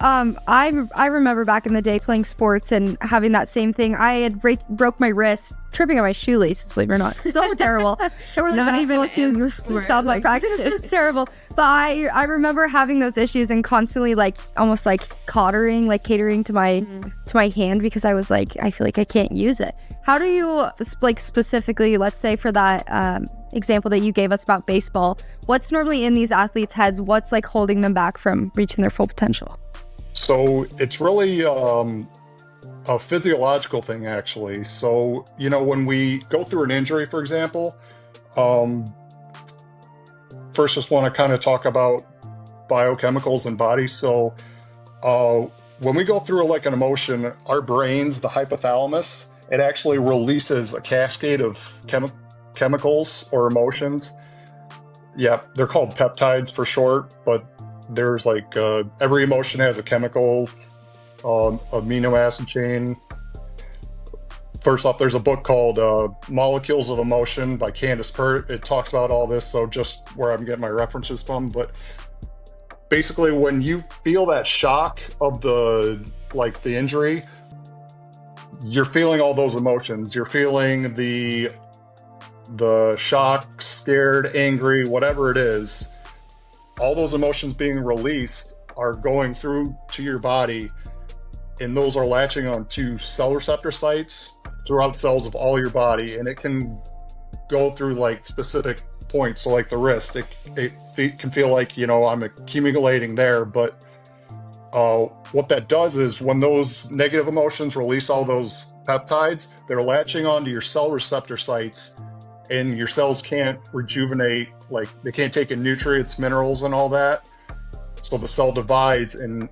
I remember back in the day playing sports and having that same thing. I had broke my wrist tripping on my shoelaces, believe it or not. So terrible. Not even shoes to stop my practice. It was terrible. But I remember having those issues and constantly like almost like catering to my hand because I was like, I feel like I can't use it. How do you like specifically, let's say for that example that you gave us about baseball, what's normally in these athletes' heads? What's like holding them back from reaching their full potential? So it's really a physiological thing, actually. So, when we go through an injury, for example, first just want to kind of talk about biochemicals and body. So when we go through like an emotion, our brains, the hypothalamus, it actually releases a cascade of chemicals or emotions. Yeah, they're called peptides for short, but there's like every emotion has a chemical amino acid chain. First off, there's a book called Molecules of Emotion by Candace Pert. It talks about all this, so just where I'm getting my references from. But basically, when you feel that shock of the injury, you're feeling all those emotions. You're feeling the shock, scared, angry, whatever it is. All those emotions being released are going through to your body, and those are latching onto cell receptor sites throughout cells of all your body, and it can go through like specific points. So like the wrist, it can feel like, I'm accumulating there, but what that does is when those negative emotions release all those peptides, they're latching onto your cell receptor sites, and your cells can't rejuvenate, like they can't take in nutrients, minerals, and all that. So the cell divides and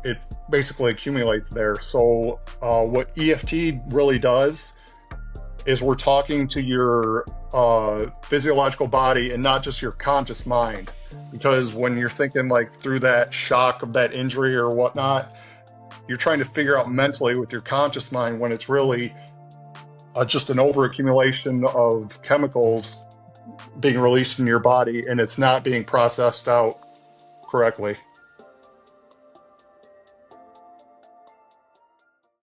it basically accumulates there. So what EFT really does is we're talking to your physiological body and not just your conscious mind. Because when you're thinking like through that shock of that injury or whatnot, you're trying to figure out mentally with your conscious mind when it's really just an overaccumulation of chemicals being released in your body and it's not being processed out correctly.